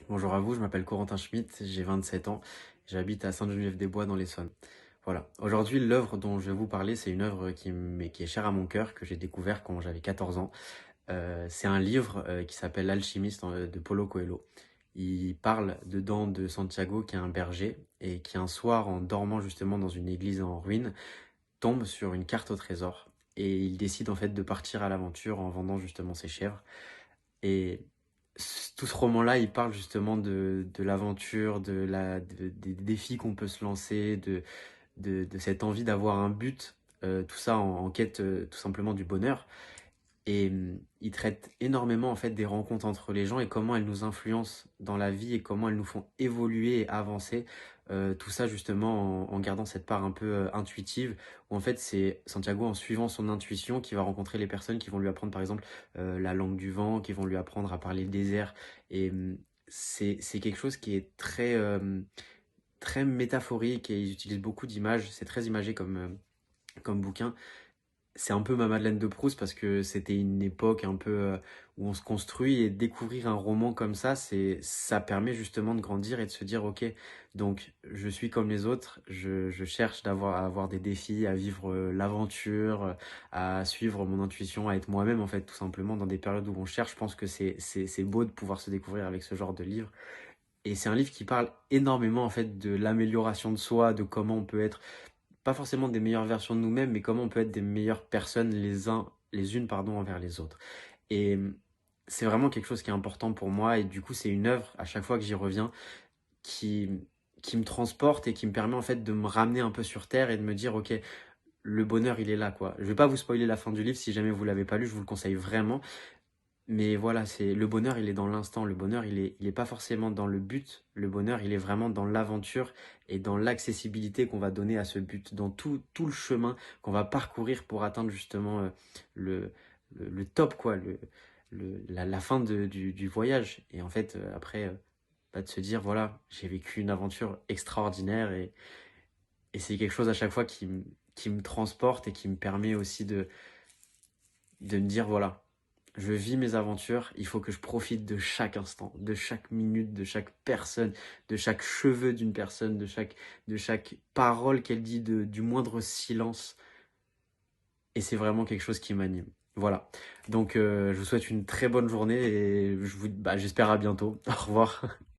Bonjour à vous, je m'appelle Corentin Schmitt, j'ai 27 ans, j'habite à Sainte-Geneviève-des-Bois dans l'Essonne. Voilà. Aujourd'hui, l'œuvre dont je vais vous parler, c'est une œuvre qui est chère à mon cœur, que j'ai découvert quand j'avais 14 ans. C'est un livre qui s'appelle L'Alchimiste de Paulo Coelho. Il parle dedans de Santiago, qui est un berger, et qui un soir, en dormant justement dans une église en ruine, tombe sur une carte au trésor. Et il décide en fait de partir à l'aventure en vendant justement ses chèvres. Et tout ce roman-là, il parle justement de l'aventure, des défis qu'on peut se lancer, de cette envie d'avoir un but, tout ça en quête tout simplement du bonheur. Et il traite énormément en fait des rencontres entre les gens et comment elles nous influencent dans la vie et comment elles nous font évoluer et avancer. Tout ça justement en gardant cette part un peu intuitive où en fait c'est Santiago en suivant son intuition qui va rencontrer les personnes qui vont lui apprendre par exemple la langue du vent, qui vont lui apprendre à parler le désert. Et c'est quelque chose qui est très métaphorique et ils utilisent beaucoup d'images. C'est très imagé comme bouquin. C'est un peu ma Madeleine de Proust parce que c'était une époque un peu où on se construit et découvrir un roman comme ça permet justement de grandir et de se dire ok, donc je suis comme les autres, je cherche à avoir des défis, à vivre l'aventure, à suivre mon intuition, à être moi-même en fait tout simplement dans des périodes où on cherche. Je pense que c'est beau de pouvoir se découvrir avec ce genre de livre. Et c'est un livre qui parle énormément en fait de l'amélioration de soi, de comment on peut être pas forcément des meilleures versions de nous-mêmes, mais comment on peut être des meilleures personnes les unes pardon, envers les autres. Et c'est vraiment quelque chose qui est important pour moi. Et du coup, c'est une œuvre, à chaque fois que j'y reviens, qui, qui me transporte et qui me permet en fait de me ramener un peu sur terre et de me dire, ok, le bonheur, il est là, quoi. Je vais pas vous spoiler la fin du livre, si jamais vous l'avez pas lu, je vous le conseille vraiment. Mais voilà, c'est le bonheur, il est dans l'instant. Le bonheur, il est pas forcément dans le but. Le bonheur, il est vraiment dans l'aventure et dans l'accessibilité qu'on va donner à ce but, dans tout le chemin qu'on va parcourir pour atteindre justement le, le top, quoi, la fin du voyage. Et en fait, après, bah, de se dire, voilà, j'ai vécu une aventure extraordinaire et c'est quelque chose à chaque fois qui me transporte et qui me permet aussi de me dire, voilà, je vis mes aventures, il faut que je profite de chaque instant, de chaque minute, de chaque personne, de chaque cheveu d'une personne, de chaque parole qu'elle dit, du moindre silence. Et c'est vraiment quelque chose qui m'anime. Voilà. Donc je vous souhaite une très bonne journée et j'espère à bientôt. Au revoir.